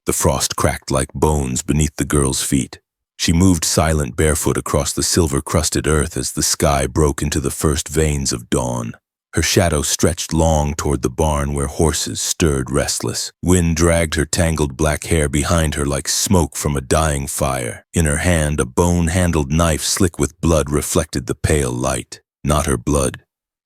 The frost cracked like bones beneath the girl's feet. She moved silent barefoot across the silver-crusted earth as the sky broke into the first veins of dawn. Her shadow stretched long toward the barn where horses stirred restless. Wind dragged her tangled black hair behind her like smoke from a dying fire. In her hand, a bone-handled knife slick with blood reflected the pale light. Not her blood.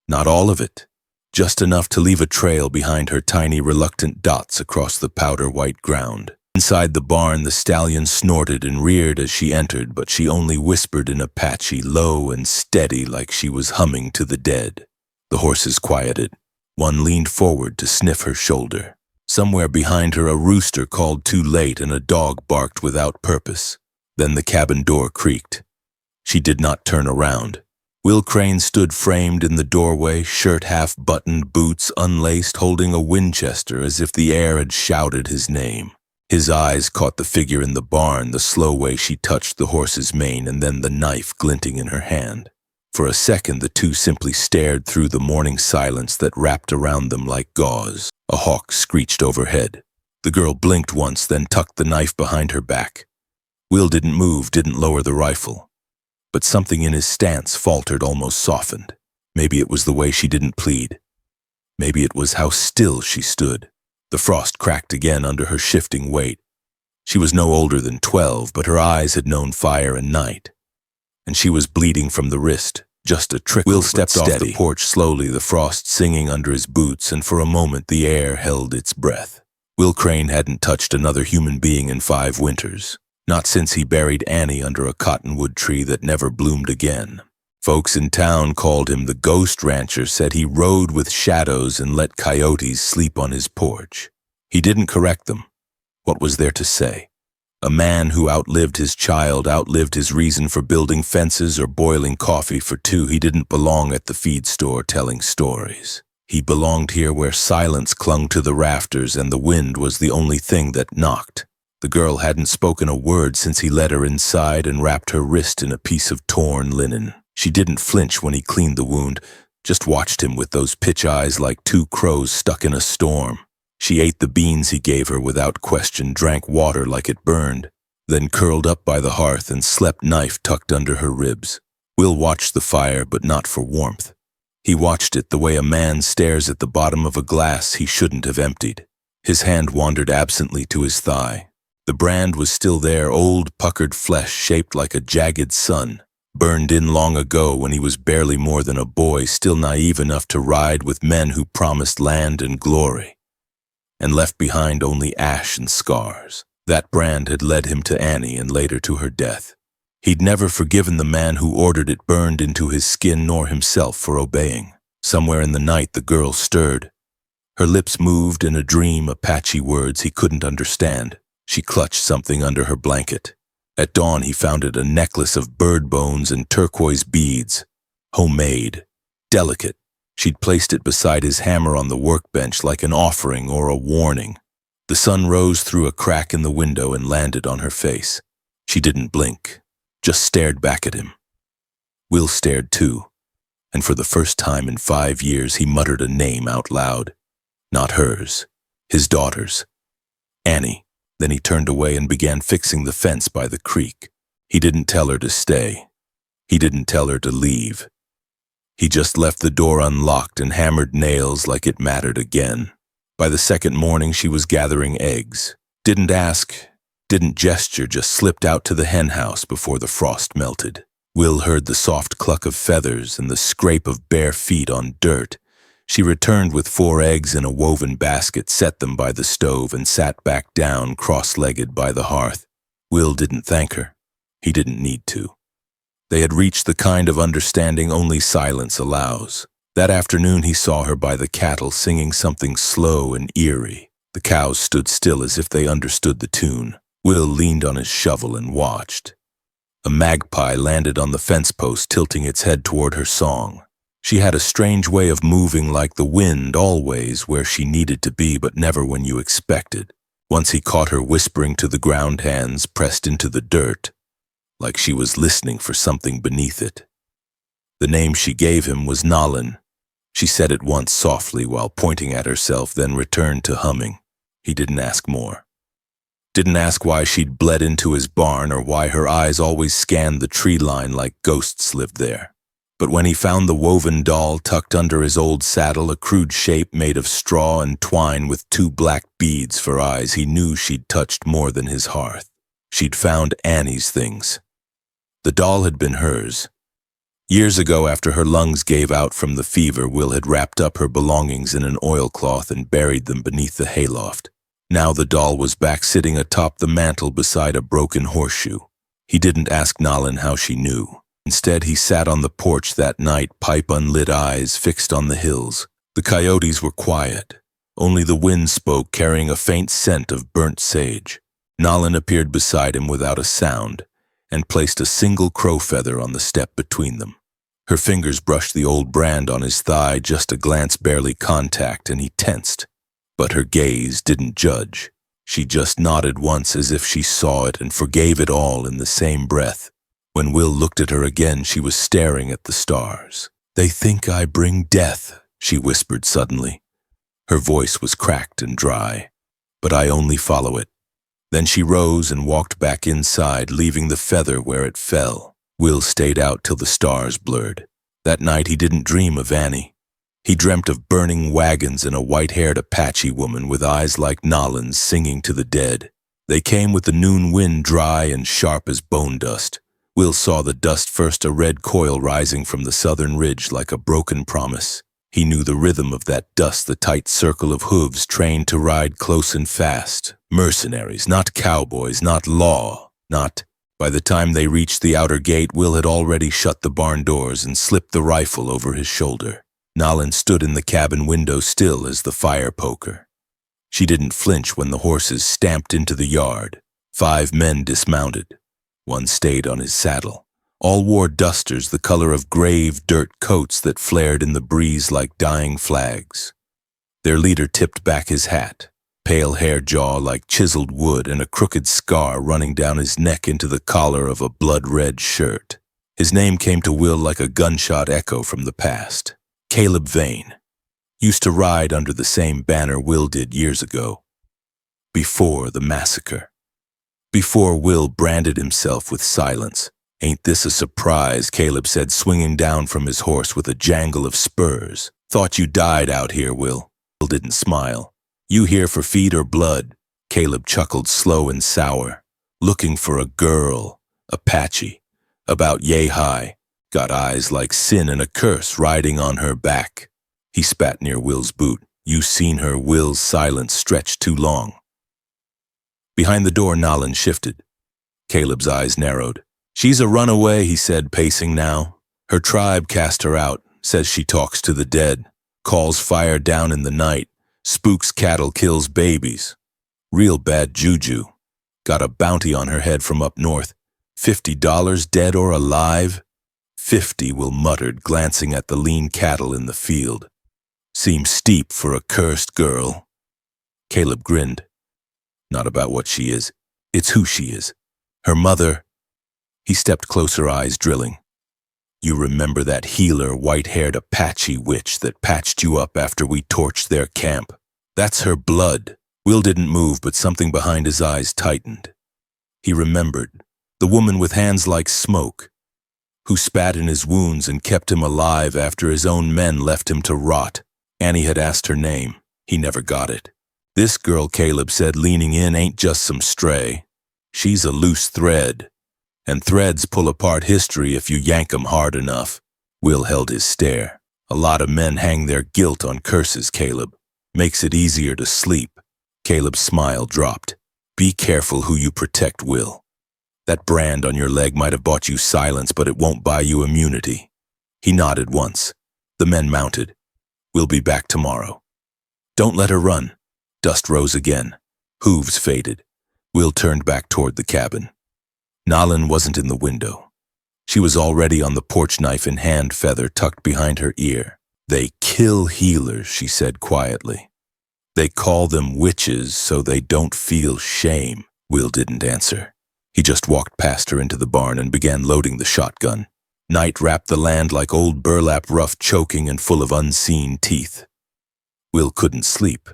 Not all of it. Just enough to leave a trail behind her tiny, reluctant dots across the powder-white ground. Inside the barn, the stallion snorted and reared as she entered, but she only whispered in Apache, low and steady like she was humming to the dead. The horses quieted. One leaned forward to sniff her shoulder. Somewhere behind her, a rooster called too late and a dog barked without purpose. Then the cabin door creaked. She did not turn around. Will Crane stood framed in the doorway, shirt half-buttoned, boots unlaced, holding a Winchester as if the air had shouted his name. His eyes caught the figure in the barn, the slow way she touched the horse's mane, and then the knife glinting in her hand. For a second, the two simply stared through the morning silence that wrapped around them like gauze. A hawk screeched overhead. The girl blinked once, then tucked the knife behind her back. Will didn't move, didn't lower the rifle. But something in his stance faltered, almost softened. Maybe it was the way she didn't plead. Maybe it was how still she stood. The frost cracked again under her shifting weight. She was no older than 12, but her eyes had known fire and night. And she was bleeding from the wrist, just a trickle. Will stepped off the porch slowly, the frost singing under his boots, and for a moment the air held its breath. Will Crane hadn't touched another human being in 5 winters, not since he buried Annie under a cottonwood tree that never bloomed again. Folks in town called him the ghost rancher, said he rode with shadows and let coyotes sleep on his porch. He didn't correct them. What was there to say? A man who outlived his child, outlived his reason for building fences or boiling coffee for 2. He didn't belong at the feed store telling stories. He belonged here where silence clung to the rafters and the wind was the only thing that knocked. The girl hadn't spoken a word since he led her inside and wrapped her wrist in a piece of torn linen. She didn't flinch when he cleaned the wound, just watched him with those pitch eyes like 2 crows stuck in a storm. She ate the beans he gave her without question, drank water like it burned, then curled up by the hearth and slept, knife tucked under her ribs. Will watched the fire, but not for warmth. He watched it the way a man stares at the bottom of a glass he shouldn't have emptied. His hand wandered absently to his thigh. The brand was still there, old puckered flesh shaped like a jagged sun, burned in long ago when he was barely more than a boy, still naive enough to ride with men who promised land and glory, and left behind only ash and scars. That brand had led him to Annie and later to her death. He'd never forgiven the man who ordered it burned into his skin, nor himself for obeying. Somewhere in the night the girl stirred. Her lips moved in a dream, Apache words he couldn't understand. She clutched something under her blanket. At dawn he found it, a necklace of bird bones and turquoise beads. Homemade. Delicate. She'd placed it beside his hammer on the workbench like an offering or a warning. The sun rose through a crack in the window and landed on her face. She didn't blink, just stared back at him. Will stared too, and for the first time in 5 years he muttered a name out loud. Not hers, his daughter's. Annie. Then he turned away and began fixing the fence by the creek. He didn't tell her to stay. He didn't tell her to leave. He just left the door unlocked and hammered nails like it mattered again. By the second morning she was gathering eggs. Didn't ask, didn't gesture, just slipped out to the hen house before the frost melted. Will heard the soft cluck of feathers and the scrape of bare feet on dirt. She returned with 4 eggs in a woven basket, set them by the stove, and sat back down, cross-legged by the hearth. Will didn't thank her. He didn't need to. They had reached the kind of understanding only silence allows. That afternoon he saw her by the cattle singing something slow and eerie. The cows stood still as if they understood the tune. Will leaned on his shovel and watched. A magpie landed on the fence post, tilting its head toward her song. She had a strange way of moving like the wind, always where she needed to be, but never when you expected. Once he caught her whispering to the ground, hands pressed into the dirt, like she was listening for something beneath it. The name she gave him was Nalin. She said it once softly while pointing at herself, then returned to humming. He didn't ask more. Didn't ask why she'd bled into his barn or why her eyes always scanned the tree line like ghosts lived there. But when he found the woven doll tucked under his old saddle, a crude shape made of straw and twine with 2 black beads for eyes, he knew she'd touched more than his hearth. She'd found Annie's things. The doll had been hers. Years ago, after her lungs gave out from the fever, Will had wrapped up her belongings in an oilcloth and buried them beneath the hayloft. Now the doll was back sitting atop the mantel beside a broken horseshoe. He didn't ask Nalin how she knew. Instead, he sat on the porch that night, pipe unlit, eyes fixed on the hills. The coyotes were quiet. Only the wind spoke, carrying a faint scent of burnt sage. Nalin appeared beside him without a sound and placed a single crow feather on the step between them. Her fingers brushed the old brand on his thigh, just a glance, barely contact, and he tensed. But her gaze didn't judge. She just nodded once as if she saw it and forgave it all in the same breath. When Will looked at her again, she was staring at the stars. "They think I bring death," she whispered suddenly. Her voice was cracked and dry. "But I only follow it." Then she rose and walked back inside, leaving the feather where it fell. Will stayed out till the stars blurred. That night he didn't dream of Annie. He dreamt of burning wagons and a white-haired Apache woman with eyes like Nalin's singing to the dead. They came with the noon wind, dry and sharp as bone dust. Will saw the dust first, a red coil rising from the southern ridge like a broken promise. He knew the rhythm of that dust, the tight circle of hooves trained to ride close and fast. Mercenaries, not cowboys, not law, not... By the time they reached the outer gate, Will had already shut the barn doors and slipped the rifle over his shoulder. Nalin stood in the cabin window, still as the fire poker. She didn't flinch when the horses stamped into the yard. 5 men dismounted. One stayed on his saddle. All wore dusters, the color of grave dirt coats that flared in the breeze like dying flags. Their leader tipped back his hat, pale hair jaw like chiseled wood and a crooked scar running down his neck into the collar of a blood-red shirt. His name came to Will like a gunshot echo from the past. Caleb Vane. Used to ride under the same banner Will did years ago. Before the massacre. Before Will branded himself with silence. "Ain't this a surprise?" Caleb said, swinging down from his horse with a jangle of spurs. "Thought you died out here, Will." Will didn't smile. "You here for feed or blood?" Caleb chuckled, slow and sour. "Looking for a girl, Apache, about yay high, got eyes like sin and a curse riding on her back." He spat near Will's boot. "You seen her?" Will's silence stretched too long. Behind the door, Nalin shifted. Caleb's eyes narrowed. "She's a runaway," he said, pacing now. "Her tribe cast her out, says she talks to the dead, calls fire down in the night, spooks cattle, kills babies. Real bad juju. Got a bounty on her head from up north. $50 dead or alive?" 50, Will muttered, glancing at the lean cattle in the field. "Seems steep for a cursed girl." Caleb grinned. "Not about what she is. It's who she is. Her mother..." He stepped closer, eyes drilling. "You remember that healer, white-haired Apache witch that patched you up after we torched their camp? That's her blood." Will didn't move, but something behind his eyes tightened. He remembered. The woman with hands like smoke, who spat in his wounds and kept him alive after his own men left him to rot. Annie had asked her name. He never got it. "This girl," Caleb said, leaning in, "ain't just some stray. She's a loose thread. And threads pull apart history if you yank 'em hard enough." Will held his stare. "A lot of men hang their guilt on curses, Caleb. Makes it easier to sleep." Caleb's smile dropped. "Be careful who you protect, Will. That brand on your leg might have bought you silence, but it won't buy you immunity." He nodded once. The men mounted. "We'll be back tomorrow." "Don't let her run." Dust rose again. Hooves faded. Will turned back toward the cabin. Nalin wasn't in the window. She was already on the porch, knife in hand, feather tucked behind her ear. "They kill healers," she said quietly. "They call them witches so they don't feel shame." Will didn't answer. He just walked past her into the barn and began loading the shotgun. Night wrapped the land like old burlap, rough, choking, and full of unseen teeth. Will couldn't sleep.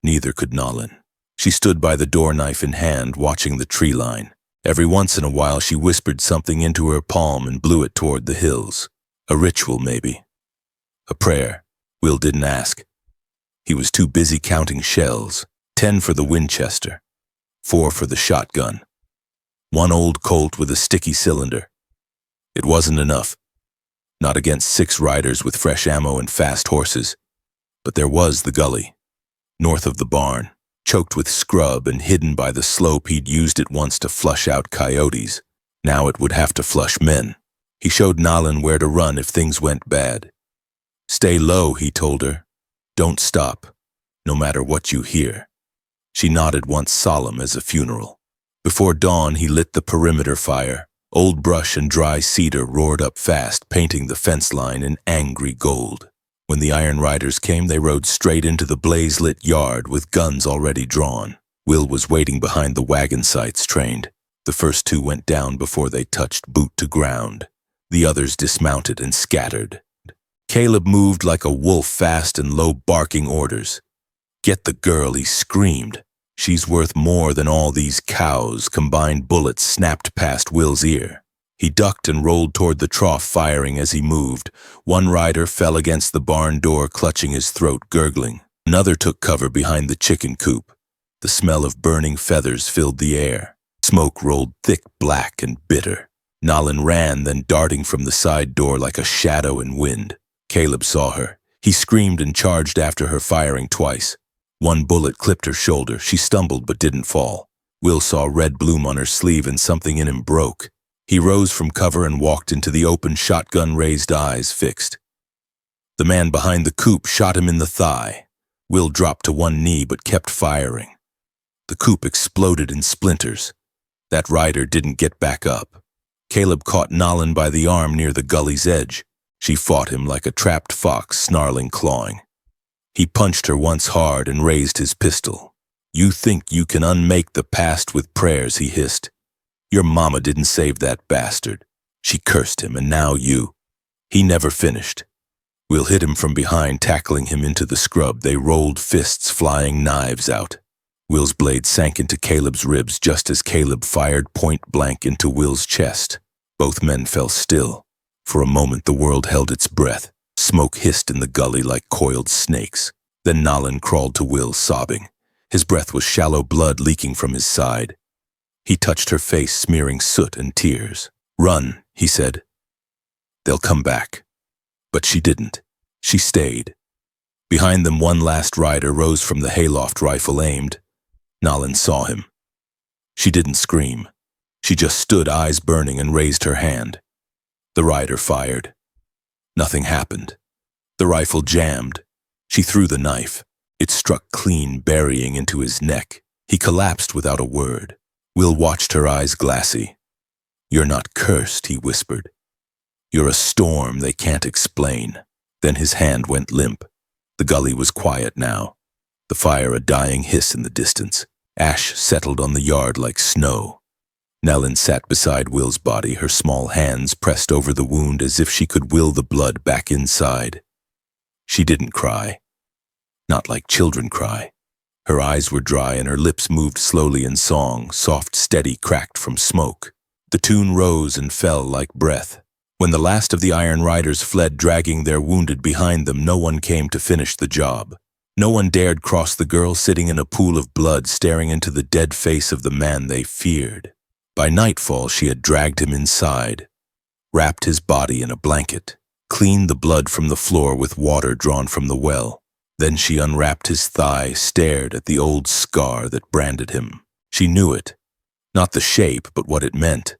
Neither could Nalin. She stood by the door, knife in hand, watching the tree line. Every once in a while she whispered something into her palm and blew it toward the hills. A ritual, maybe. A prayer. Will didn't ask. He was too busy counting shells. 10 for the Winchester. 4 for the shotgun. 1 old Colt with a sticky cylinder. It wasn't enough. Not against 6 riders with fresh ammo and fast horses. But there was the gully, north of the barn, choked with scrub and hidden by the slope. He'd used it once to flush out coyotes. Now it would have to flush men. He showed Nalin where to run if things went bad. Stay low, he told her. Don't stop, no matter what you hear. She nodded, once solemn as a funeral. Before dawn, he lit the perimeter fire. Old brush and dry cedar roared up fast, painting the fence line in angry gold. When the Iron Riders came, they rode straight into the blaze-lit yard with guns already drawn. Will was waiting behind the wagon sights trained. The first 2 went down before they touched boot to ground. The others dismounted and scattered. Caleb moved like a wolf, fast and low, barking orders. Get the girl, he screamed. She's worth more than all these cows. Combined bullets snapped past Will's ear. He ducked and rolled toward the trough, firing as he moved. 1 rider fell against the barn door, clutching his throat, gurgling. Another took cover behind the chicken coop. The smell of burning feathers filled the air. Smoke rolled thick, black, and bitter. Nalin ran, then darting from the side door like a shadow in wind. Caleb saw her. He screamed and charged after her, firing twice. 1 bullet clipped her shoulder. She stumbled but didn't fall. Will saw red bloom on her sleeve and something in him broke. He rose from cover and walked into the open, shotgun, raised eyes fixed. The man behind the coop shot him in the thigh. Will dropped to 1 knee but kept firing. The coop exploded in splinters. That rider didn't get back up. Caleb caught Nalin by the arm near the gully's edge. She fought him like a trapped fox, snarling, clawing. He punched her once hard and raised his pistol. You think you can unmake the past with prayers, he hissed. Your mama didn't save that bastard. She cursed him, and now you. He never finished. Will hit him from behind, tackling him into the scrub. They rolled, fists flying, knives out. Will's blade sank into Caleb's ribs just as Caleb fired point blank into Will's chest. Both men fell still. For a moment the world held its breath. Smoke hissed in the gully like coiled snakes. Then Nalin crawled to Will, sobbing. His breath was shallow blood leaking from his side. He touched her face, smearing soot and tears. Run, he said. They'll come back. But she didn't. She stayed. Behind them 1 last rider rose from the hayloft, rifle aimed. Nalin saw him. She didn't scream. She just stood, eyes burning, and raised her hand. The rider fired. Nothing happened. The rifle jammed. She threw the knife. It struck clean, burying into his neck. He collapsed without a word. Will watched her eyes glassy. You're not cursed, he whispered. You're a storm they can't explain. Then his hand went limp. The gully was quiet now. The fire a dying hiss in the distance. Ash settled on the yard like snow. Nalin sat beside Will's body, her small hands pressed over the wound as if she could will the blood back inside. She didn't cry. Not like children cry. Her eyes were dry and her lips moved slowly in song, soft, steady, cracked from smoke. The tune rose and fell like breath. When the last of the Iron Riders fled, dragging their wounded behind them, no one came to finish the job. No one dared cross the girl sitting in a pool of blood, staring into the dead face of the man they feared. By nightfall, she had dragged him inside, wrapped his body in a blanket, cleaned the blood from the floor with water drawn from the well. Then she unwrapped his thigh, stared at the old scar that branded him. She knew it, not the shape, but what it meant.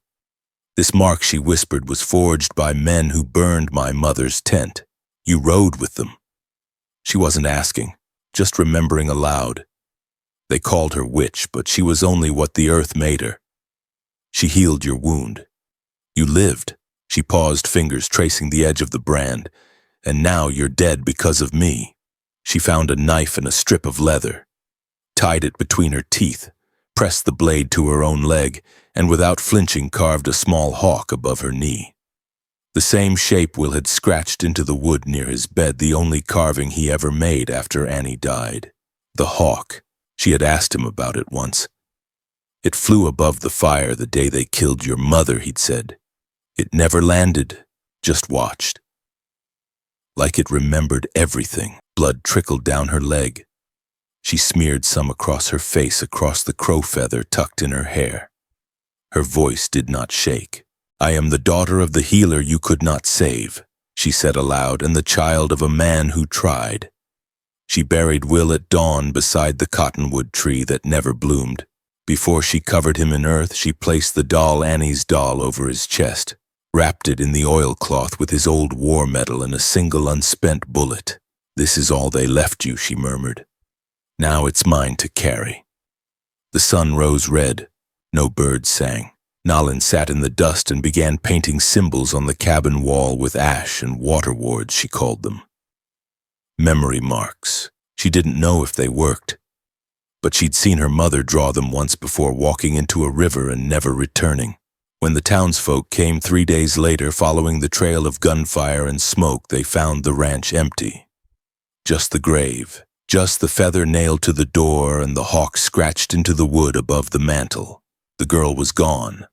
This mark, she whispered, was forged by men who burned my mother's tent. You rode with them. She wasn't asking, just remembering aloud. They called her witch, but she was only what the earth made her. She healed your wound. You lived. She paused, fingers tracing the edge of the brand. And now you're dead because of me. She found a knife and a strip of leather, tied it between her teeth, pressed the blade to her own leg, and without flinching carved a small hawk above her knee. The same shape Will had scratched into the wood near his bed, the only carving he ever made after Annie died. The hawk, She had asked him about it once. It flew above the fire the day they killed your mother, he'd said. It never landed, just watched. Like it remembered everything. Blood trickled down her leg. She smeared some across her face, across the crow feather tucked in her hair. Her voice did not shake. "I am the daughter of the healer you could not save," she said aloud, "and the child of a man who tried." She buried Will at dawn beside the cottonwood tree that never bloomed. Before she covered him in earth, she placed the doll, Annie's doll, over his chest, wrapped it in the oilcloth with his old war medal and a single unspent bullet. "This is all they left you," she murmured. "Now it's mine to carry." The sun rose red. No birds sang. Nalin sat in the dust and began painting symbols on the cabin wall with ash and water wards, she called them. Memory marks. She didn't know if they worked, but she'd seen her mother draw them once before, walking into a river and never returning. When the townsfolk came 3 days later, following the trail of gunfire and smoke, they found the ranch empty. Just the grave, just the feather nailed to the door and the hawk scratched into the wood above the mantel. The girl was gone.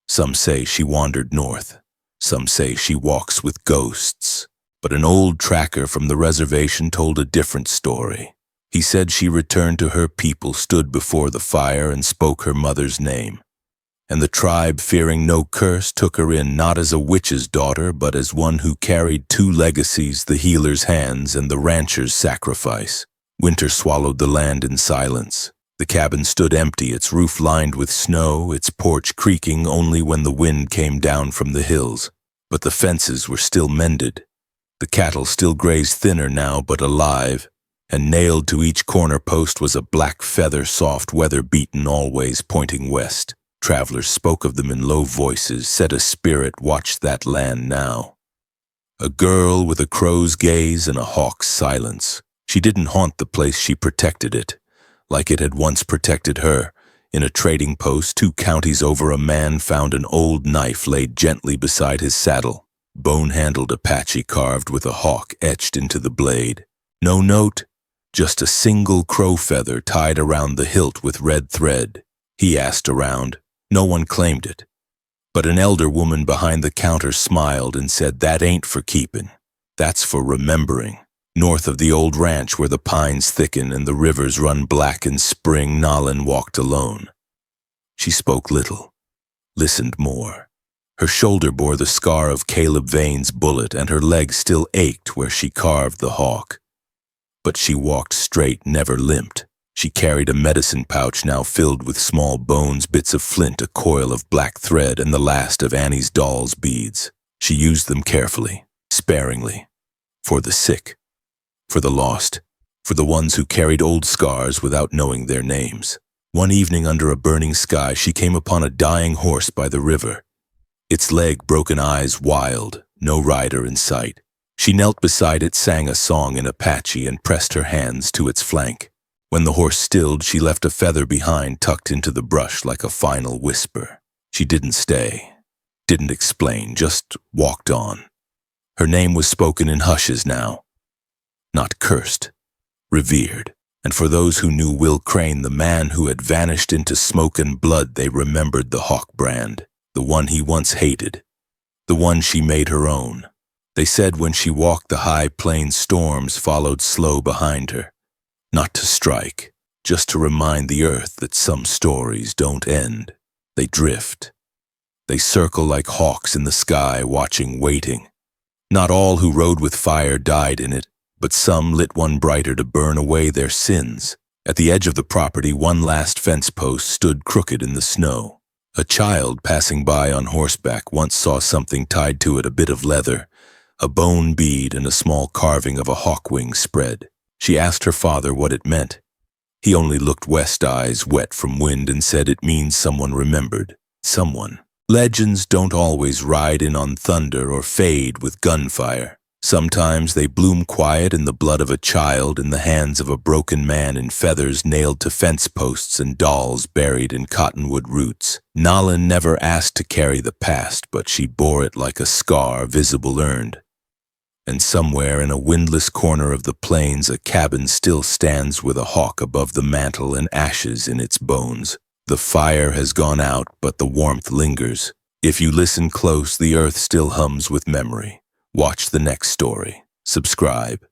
Some say she wandered north. Some say she walks with ghosts. But an old tracker from the reservation told a different story. He said she returned to her people, stood before the fire, and spoke her mother's name. And the tribe, fearing no curse, took her in not as a witch's daughter, but as one who carried 2 legacies, the healer's hands and the rancher's sacrifice. Winter swallowed the land in silence. The cabin stood empty, its roof lined with snow, its porch creaking only when the wind came down from the hills. But the fences were still mended. The cattle still grazed thinner now, but alive, and nailed to each corner post was a black feather, soft, weather-beaten, always pointing west. Travelers spoke of them in low voices, said a spirit watched that land now. A girl with a crow's gaze and a hawk's silence. She didn't haunt the place, she protected it, like it had once protected her. In a trading post 2 counties over, a man found an old knife laid gently beside his saddle, bone-handled Apache carved with a hawk etched into the blade. No note, just a single crow feather tied around the hilt with red thread. He asked around. No one claimed it. But an elder woman behind the counter smiled and said, "That ain't for keeping. That's for remembering." North of the old ranch, where the pines thicken and the rivers run black in spring, Nalin walked alone. She spoke little, listened more. Her shoulder bore the scar of Caleb Vane's bullet, and her leg still ached where she carved the hawk. But she walked straight, never limped. She carried a medicine pouch now filled with small bones, bits of flint, a coil of black thread, and the last of Annie's doll's beads. She used them carefully, sparingly, for the sick, for the lost, for the ones who carried old scars without knowing their names. One evening under a burning sky, she came upon a dying horse by the river. Its leg, broken, eyes wild, no rider in sight. She knelt beside it, sang a song in Apache, and pressed her hands to its flank. When the horse stilled, she left a feather behind, tucked into the brush like a final whisper. She didn't stay, didn't explain, just walked on. Her name was spoken in hushes now. Not cursed, revered. And for those who knew Will Crane, the man who had vanished into smoke and blood, they remembered the hawk brand, the one he once hated, the one she made her own. They said when she walked the high plains, storms followed slow behind her. Not to strike, just to remind the earth that some stories don't end. They drift. They circle like hawks in the sky, watching, waiting. Not all who rode with fire died in it, but some lit one brighter to burn away their sins. At the edge of the property, one last fence post stood crooked in the snow. A child passing by on horseback once saw something tied to it, a bit of leather, a bone bead, and a small carving of a hawk wing spread. She asked her father what it meant. He only looked west, eyes wet from wind, and said, "It means someone remembered. Someone. Legends don't always ride in on thunder or fade with gunfire. Sometimes they bloom quiet in the blood of a child, in the hands of a broken man, in feathers nailed to fence posts and dolls buried in cottonwood roots." Nalin never asked to carry the past, but she bore it like a scar, visible, earned. And somewhere in a windless corner of the plains, a cabin still stands with a hawk above the mantel and ashes in its bones. The fire has gone out, but the warmth lingers. If you listen close, the earth still hums with memory. Watch the next story. Subscribe.